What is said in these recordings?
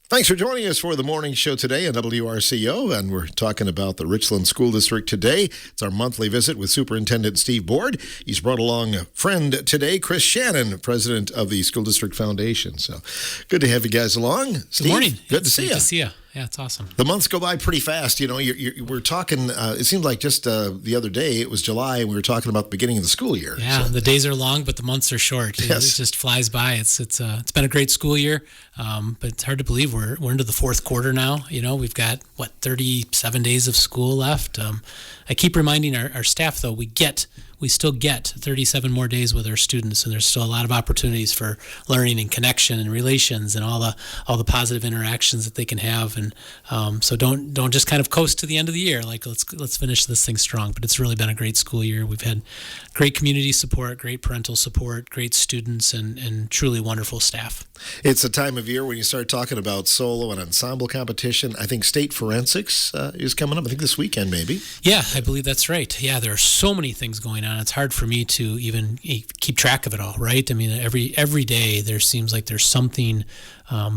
Thanks for joining us for the morning show today on WRCO, and we're talking about the Richland School District today. It's our monthly visit with Superintendent Steve Board. He's brought along a friend today, Chris Shannon, president of the School District Foundation. So good to have you guys along. Steve, good morning. Good to see you. Good to see you. Yeah, it's awesome. The months go by pretty fast. You know, we're talking, it seemed like just the other day, it was July, and we were talking about the beginning of the school year. Yeah, so the days are long, but the months are short. Yes. It just flies by. It's been a great school year, but it's hard to believe we're into the fourth quarter now. You know, we've got, 37 days of school left. I keep reminding our staff, though, we still get 37 more days with our students, and there's still a lot of opportunities for learning and connection and relations and all the positive interactions that they can have. And so don't just kind of coast to the end of the year. Like let's finish this thing strong. But it's really been a great school year. We've had great community support, great parental support, great students, and truly wonderful staff. It's a time of year when you start talking about solo and ensemble competition. I think state forensics is coming up. I think this weekend, maybe. Yeah, I believe that's right. Yeah, there are so many things going on. It's hard for me to even keep track of it all, right? I mean, every day there seems like there's something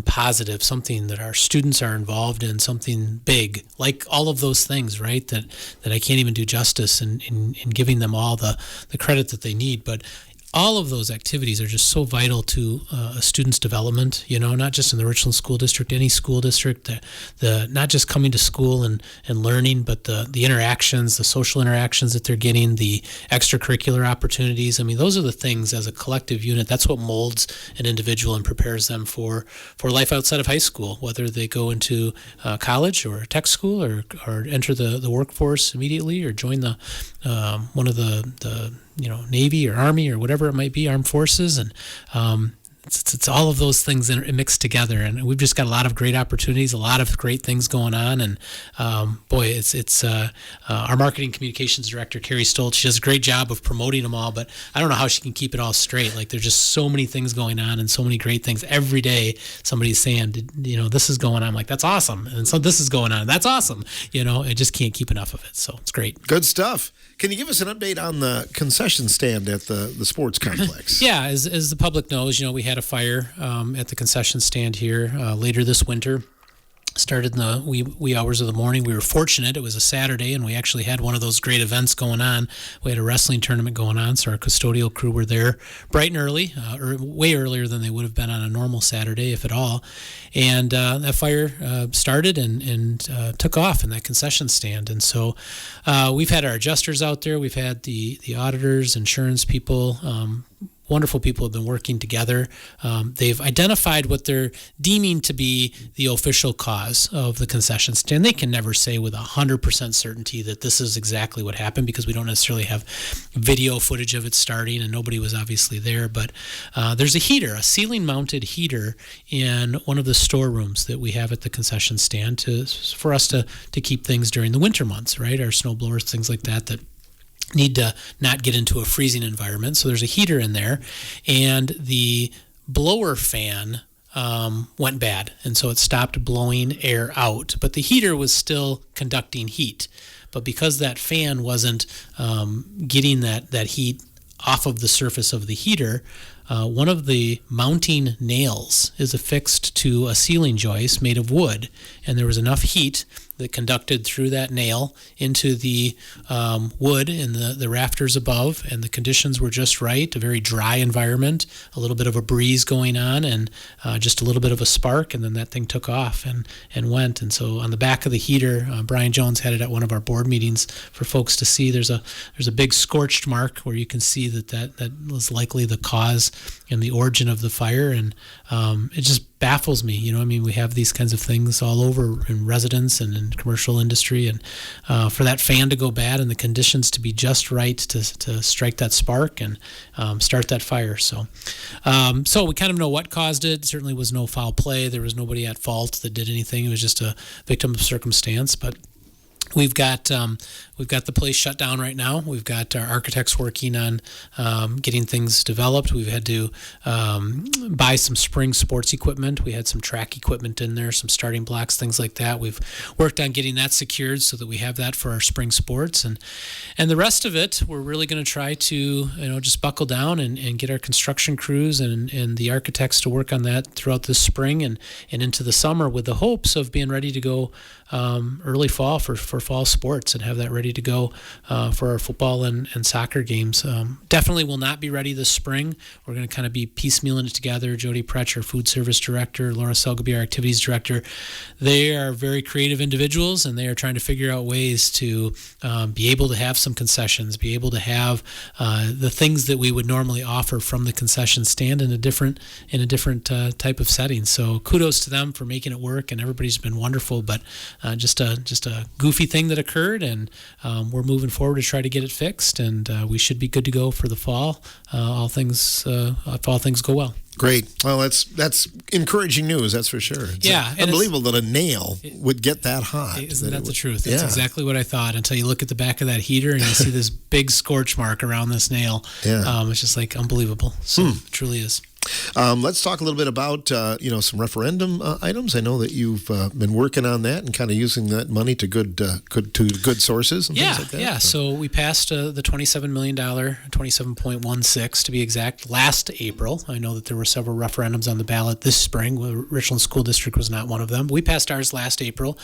positive, something that our students are involved in, something big, like all of those things, right? That I can't even do justice in giving them all the credit that they need. But all of those activities are just so vital to a student's development, not just in the Richland School District, any school district, the not just coming to school and learning, but the interactions, the social interactions that they're getting, the extracurricular opportunities. I mean, those are the things as a collective unit. That's what molds an individual and prepares them for life outside of high school, whether they go into college or tech school or enter the workforce immediately or join one of the Navy or Army or whatever it might be, armed forces, and it's all of those things that are mixed together. And we've just got a lot of great opportunities, a lot of great things going on. And it's our marketing communications director, Carrie Stoltz. She does a great job of promoting them all, but I don't know how she can keep it all straight. Like there's just so many things going on and so many great things every day. Somebody's saying, this is going on. I'm like, that's awesome. And so this is going on. That's awesome. I just can't keep enough of it. So it's great. Good stuff. Can you give us an update on the concession stand at the sports complex? Yeah, as the public knows, we had a fire at the concession stand here later this winter. Started in the wee hours of the morning. We were fortunate. It was a Saturday, and we actually had one of those great events going on. We had a wrestling tournament going on, so our custodial crew were there bright and early, or way earlier than they would have been on a normal Saturday, if at all. And that fire started and took off in that concession stand. And so we've had our adjusters out there. We've had the auditors, insurance people, wonderful people have been working together. They've identified what they're deeming to be the official cause of the concession stand. They can never say with 100% certainty that this is exactly what happened because we don't necessarily have video footage of it starting and nobody was obviously there. But there's a heater, a ceiling-mounted heater in one of the storerooms that we have at the concession stand for us to keep things during the winter months, right? Our snow blowers, things like that need to not get into a freezing environment. So there's a heater in there, and the blower fan went bad, and so it stopped blowing air out. But the heater was still conducting heat. But because that fan wasn't getting that heat off of the surface of the heater, one of the mounting nails is affixed to a ceiling joist made of wood, and there was enough heat that conducted through that nail into the wood in the rafters above, and the conditions were just right, a very dry environment, a little bit of a breeze going on, and just a little bit of a spark, and then that thing took off and went. And so on the back of the heater, Brian Jones had it at one of our board meetings for folks to see. There's a big scorched mark where you can see that was likely the cause and the origin of the fire, and it just baffles me. We have these kinds of things all over in residence and in commercial industry, and for that fan to go bad and the conditions to be just right to strike that spark and start that fire. So we kind of know what caused it. Certainly was no foul play. There was nobody at fault that did anything. It was just a victim of circumstance, but We've got the place shut down right now. We've got our architects working on getting things developed. We've had to buy some spring sports equipment. We had some track equipment in there, some starting blocks, things like that. We've worked on getting that secured so that we have that for our spring sports, and the rest of it, we're really going to try to just buckle down and get our construction crews and the architects to work on that throughout this spring and into the summer, with the hopes of being ready to go early fall for fall sports and have that ready to go for our football and soccer games. Definitely will not be ready this spring. We're going to kind of be piecemealing it together. Jody Pretch, our food service director, Laura Selgaby, our activities director, they are very creative individuals, and they are trying to figure out ways to be able to have some concessions, be able to have the things that we would normally offer from the concession stand in a different type of setting. So kudos to them for making it work, and everybody's been wonderful. But just a goofy thing that occurred, and we're moving forward to try to get it fixed, and we should be good to go for the fall. If all things go well. Great. Well, that's encouraging news. That's for sure. It's unbelievable that a nail would get that hot. Isn't that the truth? That's exactly what I thought until you look at the back of that heater and you see this big scorch mark around this nail. Yeah. It's just like unbelievable. So it truly is. Let's talk a little bit about some referendum items. I know that you've been working on that and kind of using that money to good sources and things like that. Yeah. So we passed the $27 million, 27.16 to be exact, last April. I know that there were several referendums on the ballot this spring. Richland School District was not one of them. We passed ours last April.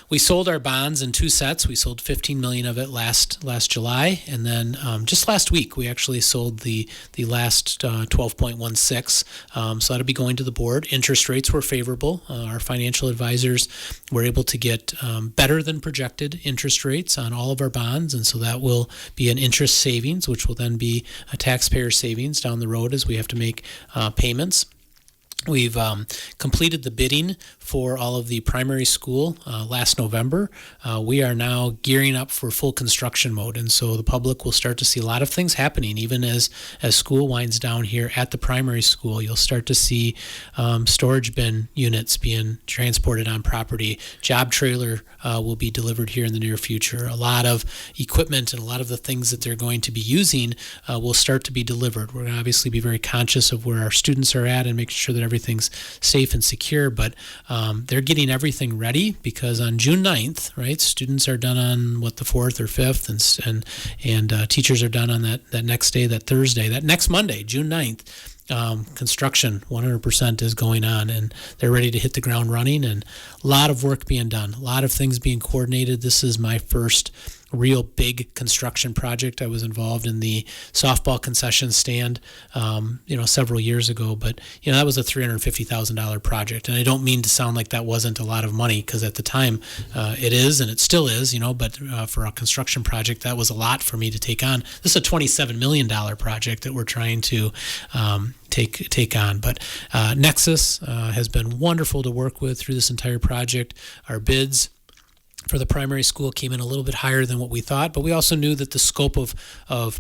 We sold our bonds in two sets. We sold $15 million of it last July, and then just last week we actually sold the last 12.16. So that'll be going to the board. Interest rates were favorable. Our financial advisors were able to get better than projected interest rates on all of our bonds, and so that will be an interest savings, which will then be a taxpayer savings down the road as we have to make payments. We've completed the bidding for all of the primary school last November. We are now gearing up for full construction mode, and so the public will start to see a lot of things happening. Even as school winds down here at the primary school, you'll start to see storage bin units being transported on property. Job trailer will be delivered here in the near future. A lot of equipment and a lot of the things that they're going to be using will start to be delivered. We're going to obviously be very conscious of where our students are at and making sure that everything's safe and secure, but they're getting everything ready because on June 9th, right, students are done on the 4th or 5th, and teachers are done on that next day, that Thursday, that next Monday, June 9th. Construction 100% is going on, and they're ready to hit the ground running, and a lot of work being done, a lot of things being coordinated. This is my first real big construction project. I was involved in the softball concession stand, several years ago, but that was a $350,000 project, and I don't mean to sound like that wasn't a lot of money, because at the time it is, and it still is, but for a construction project, that was a lot for me to take on. This is a $27 million project that we're trying to take on. But Nexus has been wonderful to work with through this entire project. Our bids for the primary school came in a little bit higher than what we thought, but we also knew that the scope of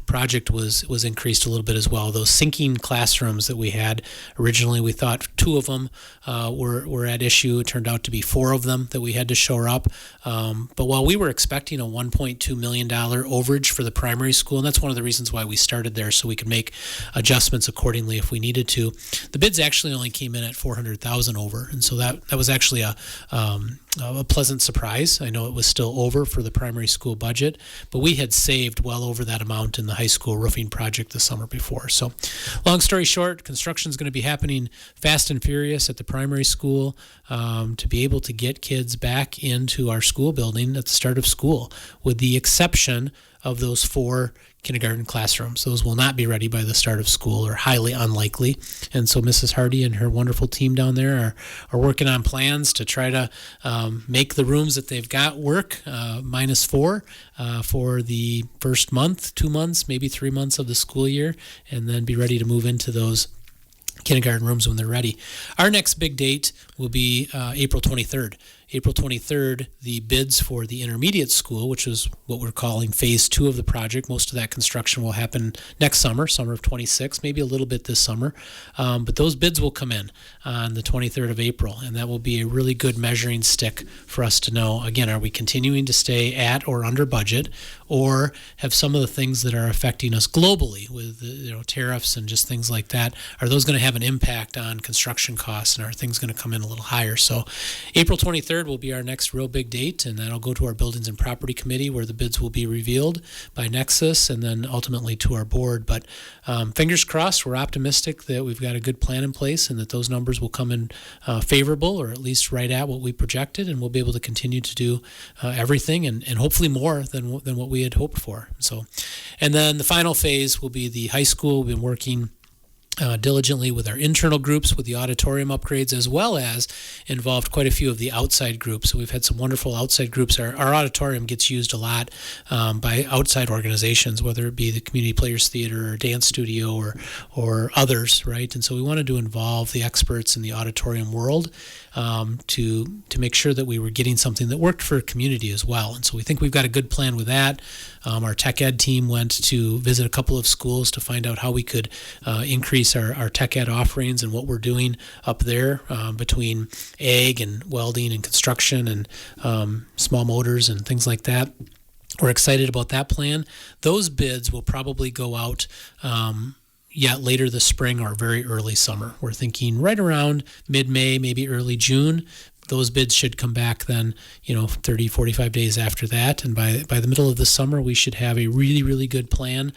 project was increased a little bit as well. Those sinking classrooms that we had originally, we thought 2 of them were at issue. It turned out to be 4 of them that we had to shore up. But while we were expecting a $1.2 million overage for the primary school, and that's one of the reasons why we started there, so we could make adjustments accordingly if we needed to, the bids actually only came in at $400,000 over, and so that was actually a pleasant surprise. I know it was still over for the primary school budget, but we had saved well over that amount in the high school roofing project the summer before. So long story short, construction is going to be happening fast and furious at the primary school to be able to get kids back into our school building at the start of school, with the exception of those 4 kindergarten classrooms. Those will not be ready by the start of school, or highly unlikely. And so Mrs. Hardy and her wonderful team down there are working on plans to try to make the rooms that they've got work, -4 for the first month, 2 months, maybe 3 months of the school year, and then be ready to move into those kindergarten rooms when they're ready. Our next big date will be April 23rd. April 23rd, the bids for the intermediate school, which is what we're calling phase 2 of the project. Most of that construction will happen next summer of 26, maybe a little bit this summer. But those bids will come in on the 23rd of April, and that will be a really good measuring stick for us to know, again, are we continuing to stay at or under budget, or have some of the things that are affecting us globally with tariffs and just things like that, are those going to have an impact on construction costs, and are things going to come in a little higher? So April 23rd will be our next real big date, and that'll go to our Buildings and Property Committee where the bids will be revealed by Nexus and then ultimately to our board. But fingers crossed, we're optimistic that we've got a good plan in place and that those numbers will come in favorable, or at least right at what we projected, and we'll be able to continue to do everything and hopefully more than what we had hoped for. So, and then the final phase will be the high school. We've been working diligently with our internal groups with the auditorium upgrades, as well as involved quite a few of the outside groups. So we've had some wonderful outside groups. Our auditorium gets used a lot by outside organizations, whether it be the Community Players Theater or Dance Studio or others, right? And so we wanted to involve the experts in the auditorium world to make sure that we were getting something that worked for a community as well. And so we think we've got a good plan with that. Our tech ed team went to visit a couple of schools to find out how we could increase our tech ed offerings and what we're doing up there between ag and welding and construction and small motors and things like that. We're excited about that plan. Those bids will probably go out later this spring or very early summer. We're thinking right around mid-May, maybe early June. Those bids should come back then, 30, 45 days after that. And by the middle of the summer, we should have a really, really good plan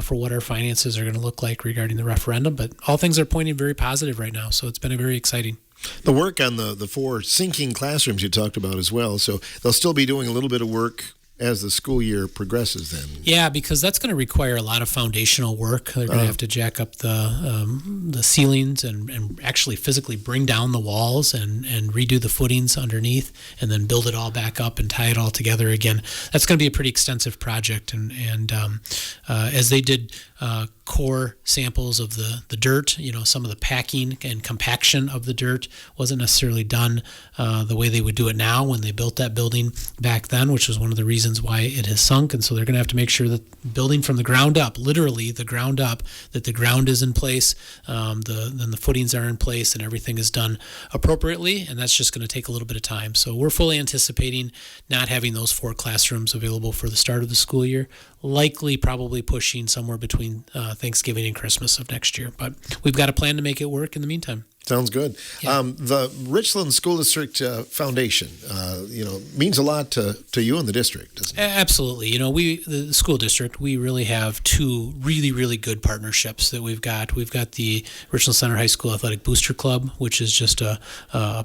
for what our finances are going to look like regarding the referendum. But all things are pointing very positive right now. So it's been a very exciting. The work on the 4 sinking classrooms you talked about as well. So they'll still be doing a little bit of work as the school year progresses then. Yeah, because that's going to require a lot of foundational work. They're going to have to jack up the ceilings and actually physically bring down the walls and redo the footings underneath and then build it all back up and tie it all together again. That's going to be a pretty extensive project. And as they did core samples of the dirt, some of the packing and compaction of the dirt wasn't necessarily done the way they would do it now when they built that building back then, which was one of the reasons why it has sunk. And so they're going to have to make sure that building from the ground up, literally the ground up, that the ground is in place, then the footings are in place and everything is done appropriately. And that's just going to take a little bit of time. So we're fully anticipating not having those 4 classrooms available for the start of the school year, likely probably pushing somewhere between Thanksgiving and Christmas of next year. But we've got a plan to make it work in the meantime. Sounds good. Yeah. The Richland School District Foundation, means a lot to you and the district, doesn't it? Absolutely. The school district, we really have 2 really, really good partnerships that we've got. We've got the Richland Center High School Athletic Booster Club, which is just a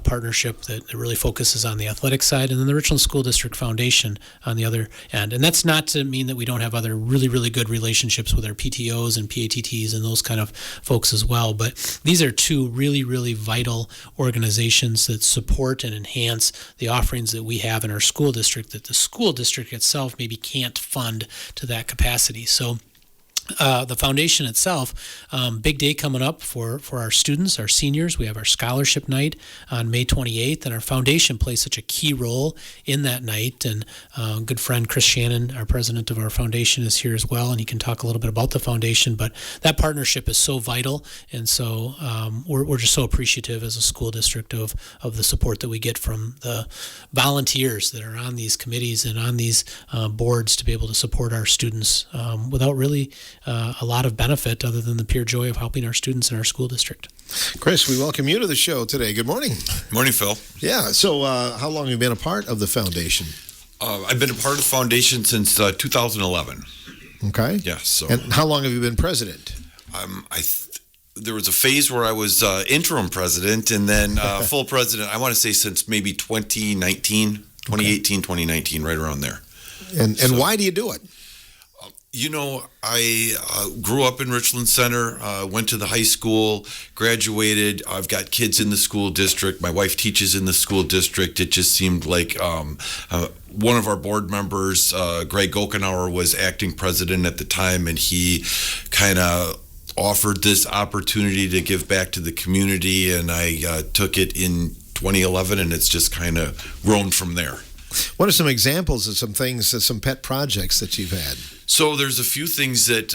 partnership that really focuses on the athletic side, and then the Richland School District Foundation on the other end. And that's not to mean that we don't have other really, really good relationships with our PTOs and PATTs and those kind of folks as well. But these are 2 really, really vital organizations that support and enhance the offerings that we have in our school district that the school district itself maybe can't fund to that capacity. So the foundation itself, big day coming up for our students, our seniors. We have our scholarship night on May 28th, and our foundation plays such a key role in that night. And good friend Chris Shannon, our president of our foundation, is here as well, and he can talk a little bit about the foundation. But that partnership is so vital, and so we're just so appreciative as a school district of the support that we get from the volunteers that are on these committees and on these boards to be able to support our students without really a lot of benefit other than the pure joy of helping our students in our school district. Chris, we welcome you to the show today. Good morning. Morning, Phil. Yeah, so how long have you been a part of the foundation? I've been a part of the foundation since 2011. Okay. Yeah. So. And how long have you been president? There was a phase where I was interim president and then full president, I want to say since maybe 2018, 2019, right around there. And why do you do it? I grew up in Richland Center, went to the high school, graduated. I've got kids in the school district. My wife teaches in the school district. It just seemed like one of our board members, Greg Gokenauer, was acting president at the time, and he kind of offered this opportunity to give back to the community, and I took it in 2011, and it's just kind of grown from there. What are some examples of some things, some pet projects that you've had? So there's a few things that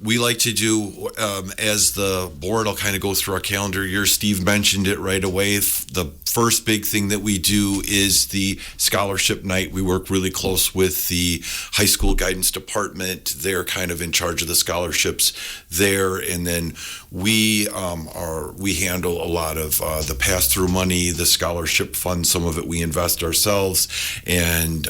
we like to do as the board. I'll kind of go through our calendar year. Steve mentioned it right away. The first big thing that we do is the scholarship night. We work really close with the high school guidance department. They're kind of in charge of the scholarships there, and then we handle a lot of the pass-through money, the scholarship fund. Some of it we invest ourselves, and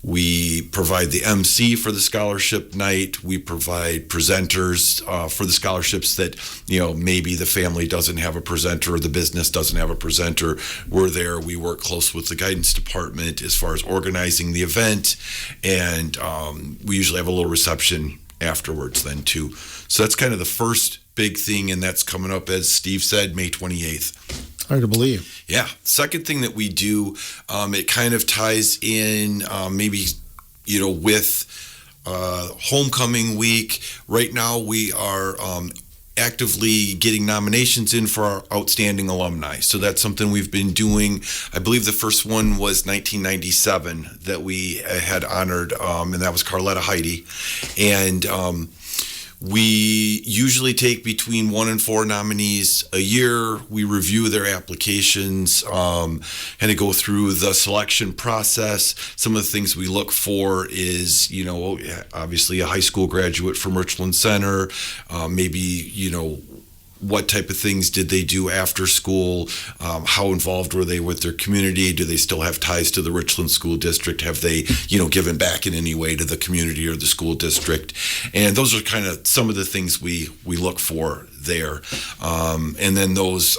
we provide the MC for the scholarship night. We provide presenters for the scholarships that, maybe the family doesn't have a presenter or the business doesn't have a presenter. We're there. We work close with the guidance department as far as organizing the event. And we usually have a little reception afterwards then too. So that's kind of the first big thing. And that's coming up, as Steve said, May 28th. Hard to believe. Yeah. Second thing that we do, it kind of ties in maybe, with homecoming week. Right now we are actively getting nominations in for our outstanding alumni. So that's something we've been doing. I believe the first one was 1997 that we had honored, and that was Carletta Heidi. And we usually take between 1 and 4 nominees a year. We review their applications, and go through the selection process. Some of the things we look for is, obviously a high school graduate from Richland Center, maybe, what type of things did they do after school? How involved were they with their community? Do they still have ties to the Richland School District? Have they, given back in any way to the community or the school district? And those are kind of some of the things we look for there. And then those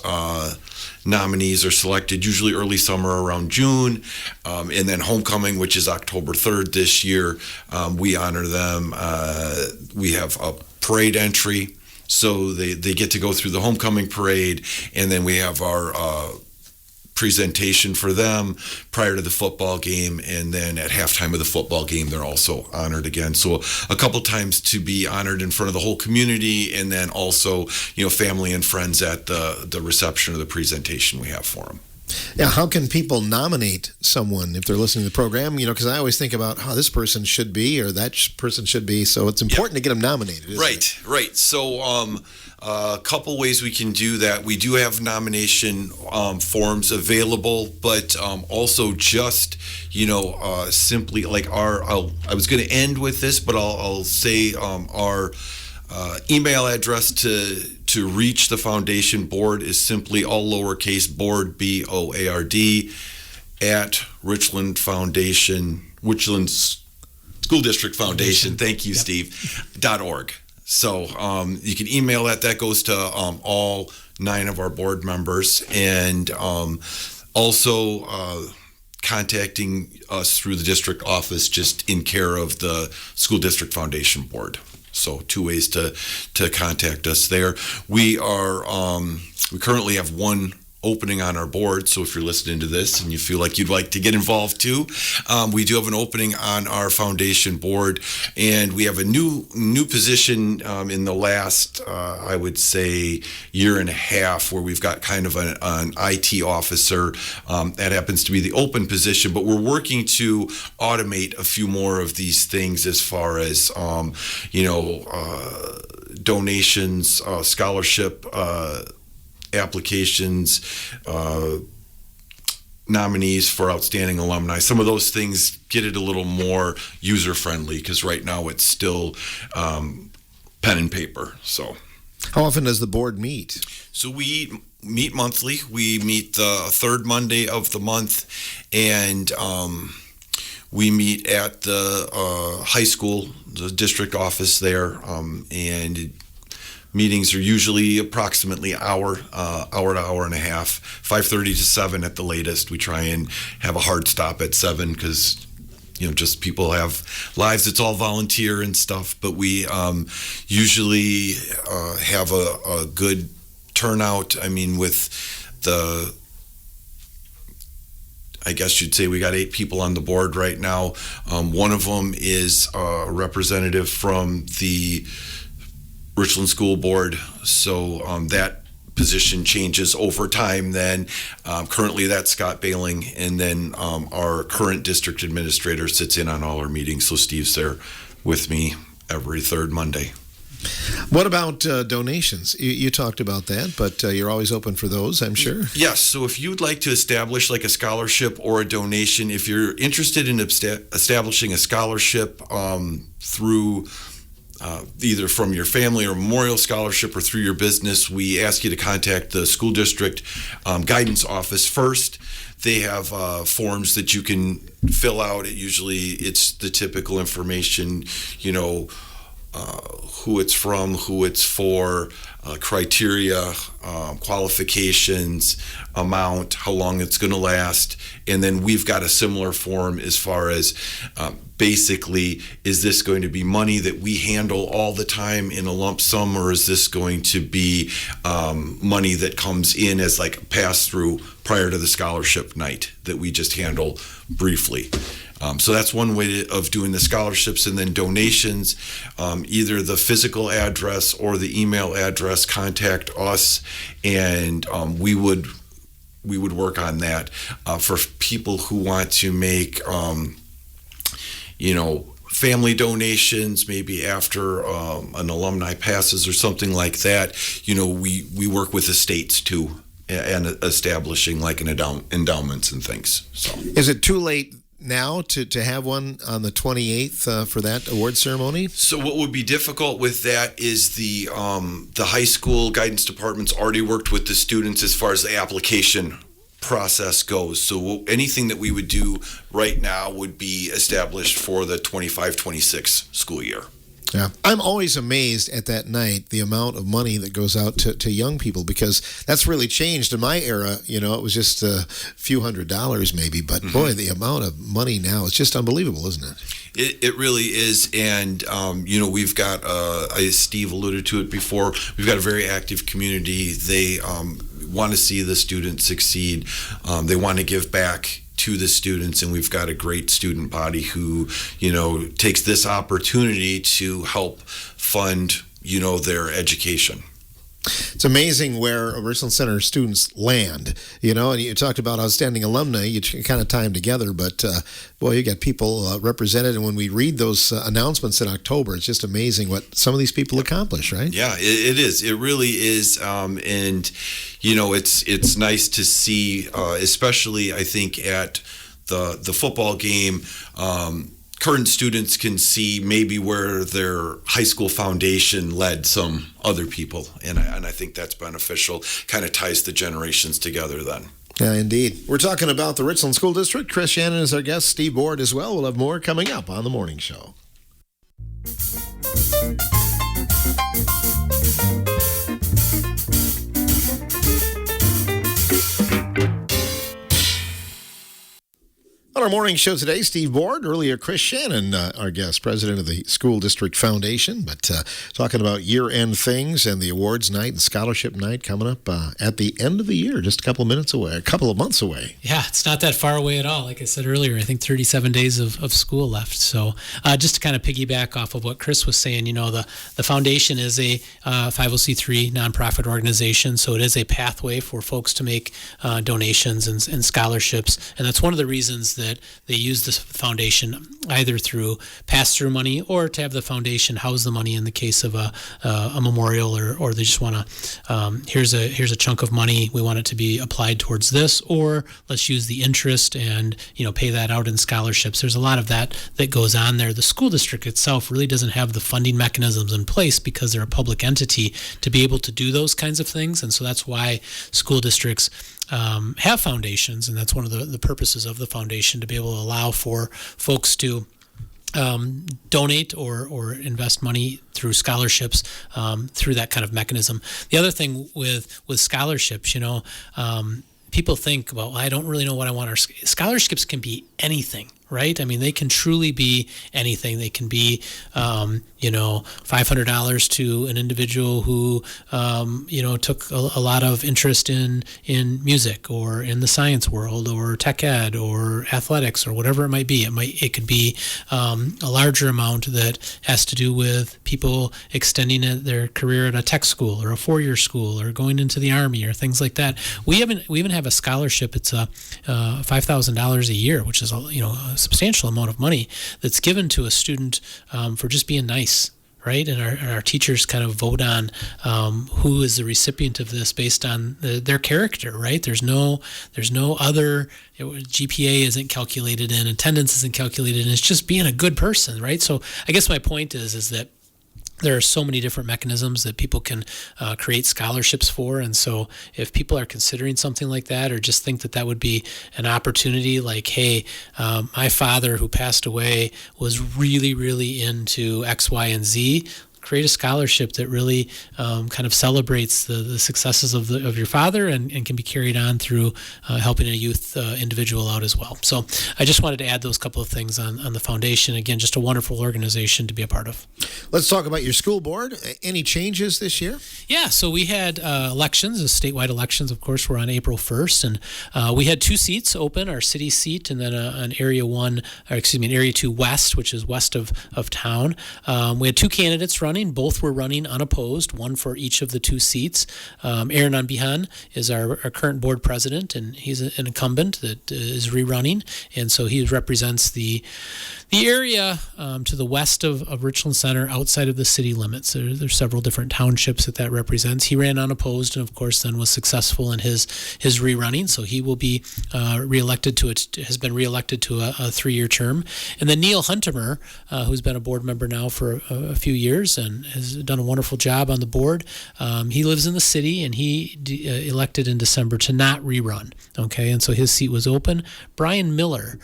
nominees are selected usually early summer around June. And then homecoming, which is October 3rd this year, we honor them. We have a parade entry. So they get to go through the homecoming parade, and then we have our presentation for them prior to the football game, and then at halftime of the football game, they're also honored again. So a couple times to be honored in front of the whole community, and then also, family and friends at the reception of the presentation we have for them. Yeah, how can people nominate someone if they're listening to the program? Because I always think about how this person should be or that person should be. So it's important to get them nominated, isn't it? Right. So a couple ways we can do that. We do have nomination forms available, but also just, simply like I was going to end with this, but I'll say our email address to reach the foundation board is simply all lowercase board, BOARD, at Richland School District Foundation. Thank you, Steve. .org. So you can email that. That goes to all 9 of our board members, and also contacting us through the district office, just in care of the School District Foundation board. So 2 ways to contact us there. We currently have 1 opening on our board. So if you're listening to this and you feel like you'd like to get involved too, we do have an opening on our foundation board, and we have a new position in the last, I would say, year and a half, where we've got kind of an IT officer. That happens to be the open position, but we're working to automate a few more of these things as far as, donations, scholarship applications, nominees for outstanding alumni. Some of those things get it a little more user-friendly, because right now it's still pen and paper. So, how often does the board meet? So we meet monthly. We meet the 3rd Monday of the month, and we meet at the high school, the district office there, and meetings are usually approximately hour to hour and a half, 5:30 to 7 at the latest. We try and have a hard stop at 7 because, just people have lives. It's all volunteer and stuff, but we usually have a good turnout. I mean, with I guess you'd say we got 8 people on the board right now. One of them is a representative from the Richland School Board, so that position changes over time, then currently that's Scott Bailing, and then our current district administrator sits in on all our meetings, so Steve's there with me every third Monday. What about donations? You talked about that, but you're always open for those, I'm sure. Yes. So if you'd like to establish like a scholarship or a donation, if you're interested in establishing a scholarship through either from your family or memorial scholarship or through your business, we ask you to contact the school district guidance office first. They have forms that you can fill out. It's the typical information, who it's from, who it's for, criteria, qualifications, amount, how long it's going to last. And then we've got a similar form as far as basically, is this going to be money that we handle all the time in a lump sum, or is this going to be money that comes in as like a pass-through prior to the scholarship night that we just handle briefly? So that's one way of doing the scholarships. And then donations, either the physical address or the email address, contact us, and we would work on that. For people who want to make family donations, maybe after an alumni passes or something like that, we work with the states too, and establishing like an endowments and things. So is it too late now to have one on the 28th for that award ceremony? So what would be difficult with that is the high school guidance department's already worked with the students as far as the application process goes. So anything that we would do right now would be established for the 25-26 school year. Yeah, I'm always amazed at that night, the amount of money that goes out to young people, because that's really changed in my era. It was just a few $100s maybe, but boy, the amount of money now is just unbelievable, isn't it? It really is. And, we've got, as Steve alluded to it before, we've got a very active community. They want to see the students succeed. They want to give back to the students, and we've got a great student body who, takes this opportunity to help fund, their education. It's amazing where Richland Center students land, and you talked about outstanding alumni, you kind of tie them together, but boy, you got people represented, and when we read those announcements in October, it's just amazing what some of these people accomplish, right? Yeah, it is. It really is, and it's nice to see, especially I think at the football game. Current students can see maybe where their high school foundation led some other people, and I think that's beneficial. Kind of ties the generations together then. Yeah, indeed. We're talking about the Richland School District. Chris Shannon is our guest, Steve Board as well. We'll have more coming up on The Morning Show. On our morning show today, Steve Board, earlier Chris Shannon, our guest, president of the School District Foundation, but talking about year-end things and the awards night and scholarship night coming up at the end of the year, just a couple of months away. Yeah, it's not that far away at all. Like I said earlier, I think 37 days of school left. So just to kind of piggyback off of what Chris was saying, the foundation is a 501c3 nonprofit organization, so it is a pathway for folks to make donations and scholarships, and that's one of the reasons that they use the foundation either through pass-through money or to have the foundation house the money in the case of a memorial, or they just want to here's a chunk of money, we want it to be applied towards this, or let's use the interest and pay that out in scholarships. There's a lot of that goes on there. The school district itself really doesn't have the funding mechanisms in place because they're a public entity to be able to do those kinds of things, and so that's why school districts have foundations, and that's one of the purposes of the foundation, to be able to allow for folks to donate or invest money through scholarships through that kind of mechanism. The other thing with scholarships, people think, well, I don't really know what I want. Scholarships can be anything. right? I mean, they can truly be anything. They can be, $500 to an individual who, took a lot of interest in music or in the science world or tech ed or athletics or whatever it might be. It could be a larger amount that has to do with people extending their career at a tech school or a four-year school or going into the Army or things like that. We even have a scholarship. It's $5,000 a year, which is a substantial amount of money that's given to a student for just being nice, right? And our teachers kind of vote on who is the recipient of this based on their character, right? There's no other GPA isn't calculated in, attendance isn't calculated in. It's just being a good person, right? So I guess my point is that there are so many different mechanisms that people can create scholarships for. And so if people are considering something like that or just think that would be an opportunity, like, hey, my father who passed away was really, really into X, Y, and Z, create a scholarship that really kind of celebrates the successes of your father and can be carried on through helping a youth individual out as well. So I just wanted to add those couple of things on the foundation. Again, just a wonderful organization to be a part of. Let's talk about your school board. Any changes this year? Yeah, so we had elections, statewide elections, of course, were on April 1st, and we had two seats open, our city seat and then an Area 2 West, which is west of town. We had two candidates running. Both were running unopposed, one for each of the two seats. Aaron Anbihan is our current board president, and he's an incumbent that is rerunning, and so he represents the area to the west of Richland Center, outside of the city limits. There's several different townships that represents. He ran unopposed, and of course then was successful in his rerunning. So he will be has been reelected to a 3-year term. And then Neil Huntemer, who's been a board member now for a few years and has done a wonderful job on the board. He lives in the city, and he elected in December to not rerun. Okay, and so his seat was open. Brian Miller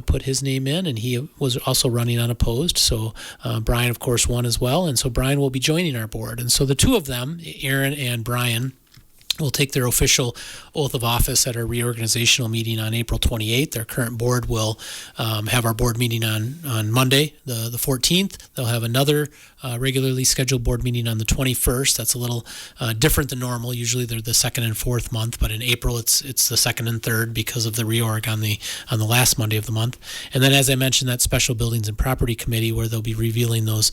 put his name in, and he was also running unopposed. So Brian, of course, won as well. And so Brian will be joining our board. And so the two of them, Aaron and Brian, will take their official oath of office at our reorganizational meeting on April 28th. Our current board will have our board meeting on Monday, the 14th. They'll have another regularly scheduled board meeting on the 21st. That's a little different than normal. Usually they're the second and fourth month, but in April it's the second and third because of the reorg on the last Monday of the month. And then, as I mentioned, that special buildings and property committee where they'll be revealing those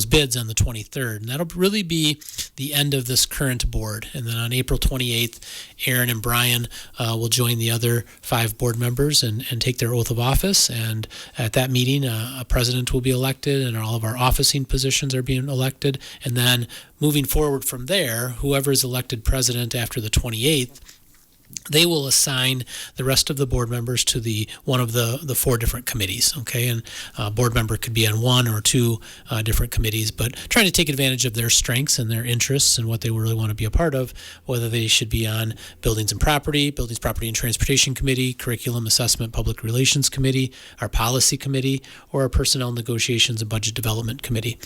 bids on the 23rd. And that'll really be the end of this current board. And then on April 28th, Aaron and Brian will join the other 5 board members and take their oath of office. And at that meeting, a president will be elected, and all of our officing positions are being elected. And then moving forward from there, whoever is elected president after the 28th, they will assign the rest of the board members to one of the 4 different committees, okay? And a board member could be on 1 or 2 different committees, but trying to take advantage of their strengths and their interests and what they really want to be a part of, whether they should be on Buildings, Property and Transportation Committee, Curriculum Assessment, Public Relations Committee, our Policy Committee, or our Personnel Negotiations and Budget Development Committee.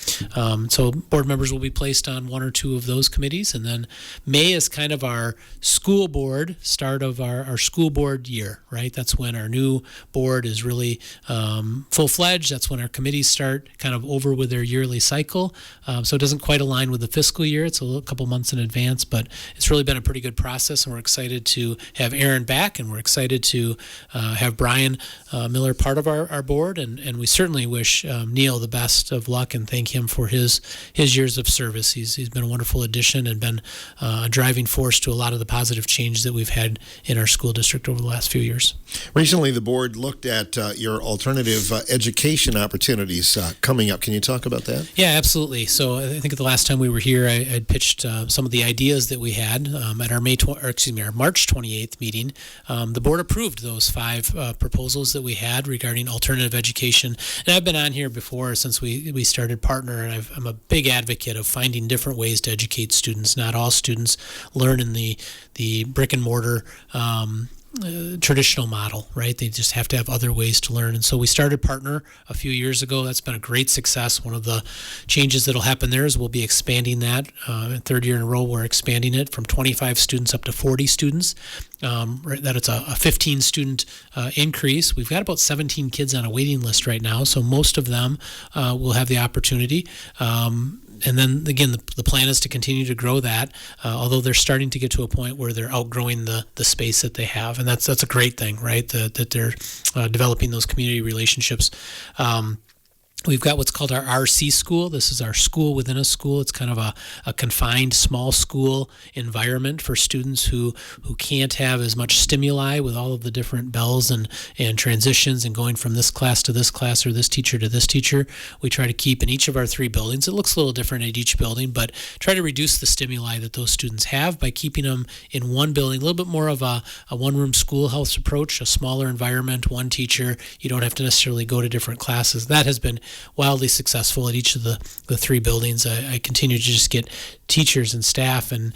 So board members will be placed on 1 or 2 of those committees, and then May is kind of our school board start of our school board year, right? That's when our new board is really full-fledged. That's when our committees start kind of over with their yearly cycle. So it doesn't quite align with the fiscal year. It's a couple months in advance, but it's really been a pretty good process, and we're excited to have Aaron back, and we're excited to have Brian Miller part of our board, and we certainly wish Neil the best of luck and thank him for his years of service. He's been a wonderful addition and been a driving force to a lot of the positive change that we've had in our school district over the last few years. Recently, the board looked at your alternative education opportunities coming up. Can you talk about that? Yeah, absolutely. So I think the last time we were here, I had pitched some of the ideas that we had at our our March 28th meeting. The board approved those 5 proposals that we had regarding alternative education. And I've been on here before since we started Partner, and I'm a big advocate of finding different ways to educate students. Not all students learn in the brick and mortar traditional model, right? They just have to have other ways to learn. And so we started Partner a few years ago. That's been a great success. One of the changes that'll happen there is we'll be expanding that. Third year in a row, we're expanding it from 25 students up to 40 students. That it's a 15 student increase. We've got about 17 kids on a waiting list right now, so most of them will have the opportunity. And then again, the plan is to continue to grow that, although they're starting to get to a point where they're outgrowing the space that they have, and that's a great thing, right? That they're developing those community relationships. We've got what's called our RC school. This is our school within a school. It's kind of a confined small school environment for students who can't have as much stimuli with all of the different bells and transitions and going from this class to this class or this teacher to this teacher. We try to keep in each of our 3 buildings. It looks a little different at each building, but try to reduce the stimuli that those students have by keeping them in one building, a little bit more of a one-room schoolhouse approach, a smaller environment, one teacher. You don't have to necessarily go to different classes. That has been wildly successful at each of the 3 buildings. I continue to just get teachers and staff and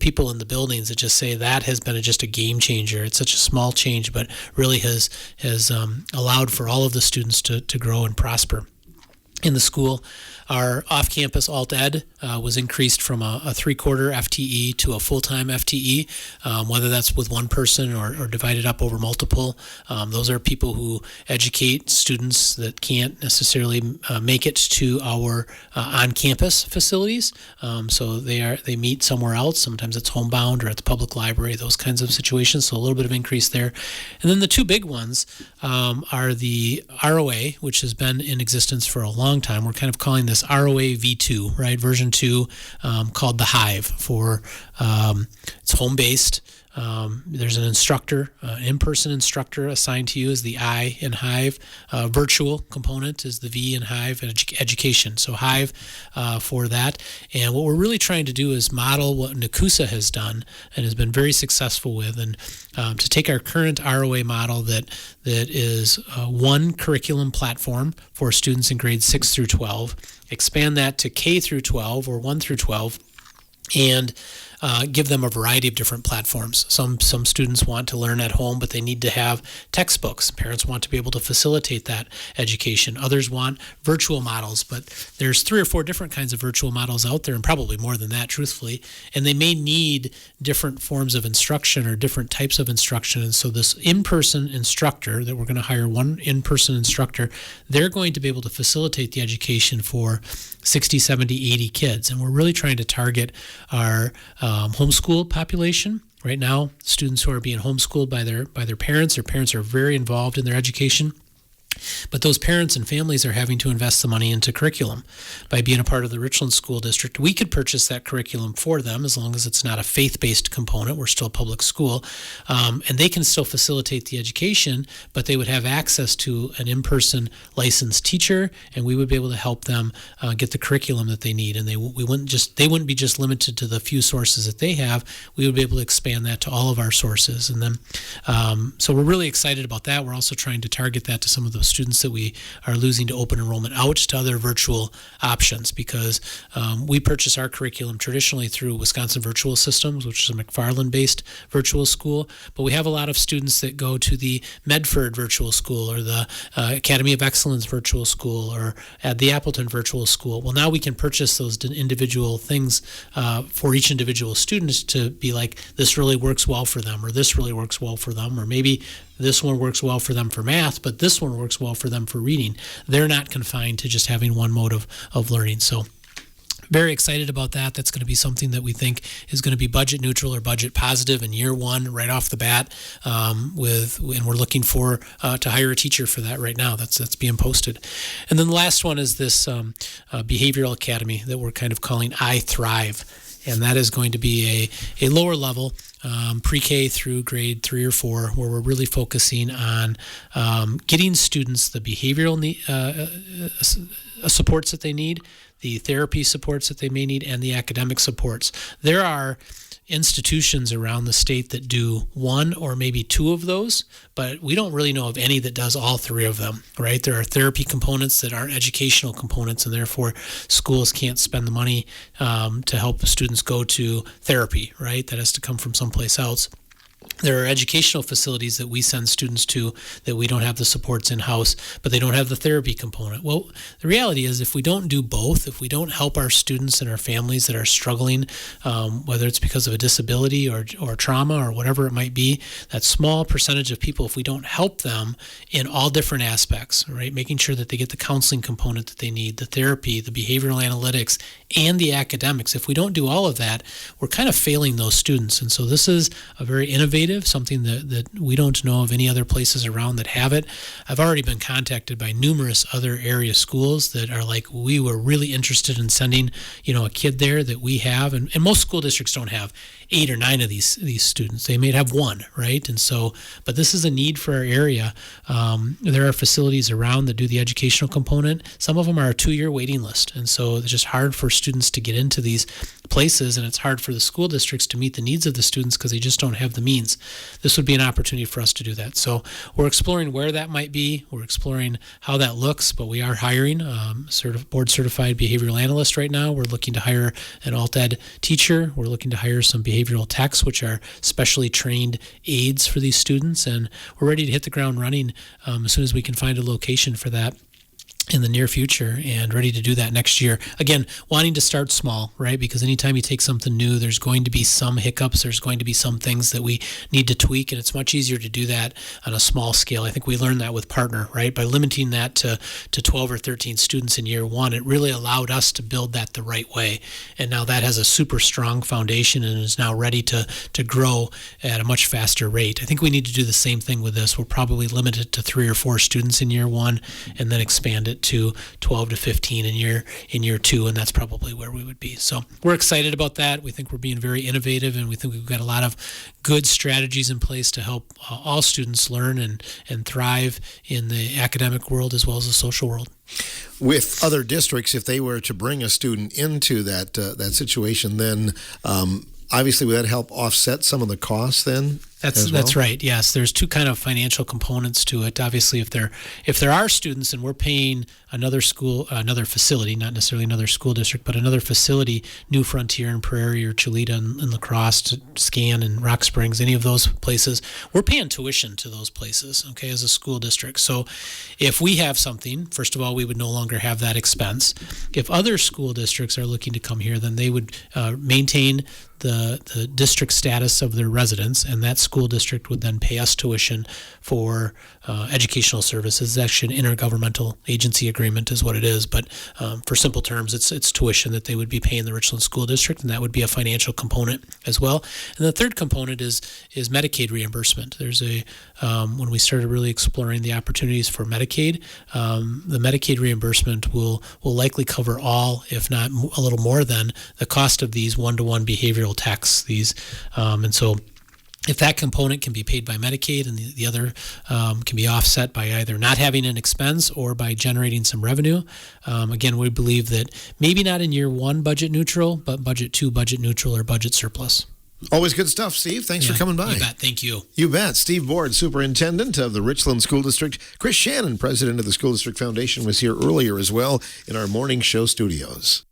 people in the buildings that just say that has been just a game changer. It's such a small change, but really has allowed for all of the students to grow and prosper in the school. Our off-campus alt-ed was increased from a 3/4 FTE to a full-time FTE, whether that's with one person or divided up over multiple. Those are people who educate students that can't necessarily make it to our on-campus facilities. So they meet somewhere else. Sometimes it's homebound or at the public library, those kinds of situations. So a little bit of increase there. And then the 2 big ones are the ROA, which has been in existence for a long time. We're kind of calling this ROA V2, right? Version 2, called the Hive. It's home-based. There's an instructor, an in-person instructor assigned to you is the I in Hive. Virtual component is the V in Hive, education. So Hive for that. And what we're really trying to do is model what Nakusa has done and has been very successful with, and to take our current ROA model that is one curriculum platform for students in grades 6 through 12, expand that to K through 12 or 1 through 12, and give them a variety of different platforms. Some students want to learn at home, but they need to have textbooks. Parents want to be able to facilitate that education. Others want virtual models, but there's 3 or 4 different kinds of virtual models out there, and probably more than that, truthfully, and they may need different forms of instruction or different types of instruction. And so this in-person instructor that we're going to hire, one in-person instructor, they're going to be able to facilitate the education for 60, 70, 80 kids. And we're really trying to target our homeschool population. Right now, students who are being homeschooled by their parents, their parents are very involved in their education. But those parents and families are having to invest the money into curriculum. By being a part of the Richland School District, we could purchase that curriculum for them as long as it's not a faith-based component. We're still a public school. And they can still facilitate the education, but they would have access to an in-person licensed teacher, and we would be able to help them get the curriculum that they need. And they wouldn't be just limited to the few sources that they have. We would be able to expand that to all of our sources. And then, so we're really excited about that. We're also trying to target that to some of the students that we are losing to open enrollment out to other virtual options, because we purchase our curriculum traditionally through Wisconsin Virtual Systems, which is a McFarland-based virtual school, but we have a lot of students that go to the Medford Virtual School or the Academy of Excellence Virtual School or at the Appleton Virtual School. Well, now we can purchase those individual things for each individual student to be like, this really works well for them, or this really works well for them, or maybe this one works well for them for math, but this one works well for them for reading. They're not confined to just having one mode of learning. So very excited about that. That's going to be something that we think is going to be budget neutral or budget positive in year one right off the bat. And we're looking for to hire a teacher for that right now. That's being posted. And then the last one is this behavioral academy that we're kind of calling I Thrive. And that is going to be a lower level pre-K through grade 3 or 4, where we're really focusing on getting students the behavioral supports that they need, the therapy supports that they may need, and the academic supports. There are institutions around the state that do 1 or maybe 2 of those, but we don't really know of any that does all 3 of them, right? There are therapy components that aren't educational components, and therefore schools can't spend the money to help the students go to therapy, right? That has to come from someplace else. There are educational facilities that we send students to that we don't have the supports in-house, but they don't have the therapy component. Well, the reality is if we don't do both, if we don't help our students and our families that are struggling, whether it's because of a disability or trauma or whatever it might be, that small percentage of people, if we don't help them in all different aspects, right, making sure that they get the counseling component that they need, the therapy, the behavioral analytics, and the academics, if we don't do all of that, we're kind of failing those students. And so this is a very innovative, something that we don't know of any other places around that have it. I've already been contacted by numerous other area schools that are like, we were really interested in sending, a kid there that we have, and most school districts don't have 8 or 9 of these students. They may have 1, right? And so, but this is a need for our area. There are facilities around that do the educational component. Some of them are a 2-year waiting list, and so it's just hard for students to get into these places, and it's hard for the school districts to meet the needs of the students because they just don't have the means. This would be an opportunity for us to do that. So we're exploring where that might be. We're exploring how that looks, but we are hiring board-certified behavioral analyst right now. We're looking to hire an alt-ed teacher. We're looking to hire some behavioral techs, which are specially trained aides for these students, and we're ready to hit the ground running as soon as we can find a location for that in the near future, and ready to do that next year. Again, wanting to start small, right? Because anytime you take something new, there's going to be some hiccups. There's going to be some things that we need to tweak, and it's much easier to do that on a small scale. I think we learned that with Partner, right? By limiting that to 12 or 13 students in year 1, it really allowed us to build that the right way. And now that has a super strong foundation and is now ready to grow at a much faster rate. I think we need to do the same thing with this. We'll probably limit it to 3 or 4 students in year 1 and then expand it to 12 to 15 in year 2, and that's probably where we would be. So we're excited about that. We think we're being very innovative, and we think we've got a lot of good strategies in place to help all students learn and thrive in the academic world as well as the social world. With other districts, if they were to bring a student into that situation, then obviously would that help offset some of the costs then? That's right. Yes, there's 2 kind of financial components to it. Obviously, if there are students and we're paying another another facility, not necessarily another school district, but another facility, New Frontier in Prairie or Cholita and La Crosse, Scan and Rock Springs, any of those places, we're paying tuition to those places, okay, as a school district. So if we have something, first of all, we would no longer have that expense. If other school districts are looking to come here, then they would maintain the district status of their residents, and that school district would then pay us tuition for educational services. It's actually an intergovernmental agency agreement is what it is, but for simple terms, it's tuition that they would be paying the Richland School District, and that would be a financial component as well. And the third component is Medicaid reimbursement. There's when we started really exploring the opportunities for Medicaid, the Medicaid reimbursement will likely cover all, if not a little more than, the cost of these one-to-one behavioral techs. And so if that component can be paid by Medicaid and the other can be offset by either not having an expense or by generating some revenue, again, we believe that maybe not in year 1 budget neutral, but budget 2 budget neutral or budget surplus. Always good stuff, Steve. Thanks for coming by. You bet. Thank you. You bet. Steve Board, Superintendent of the Richland School District. Chris Shannon, President of the School District Foundation, was here earlier as well in our morning show studios.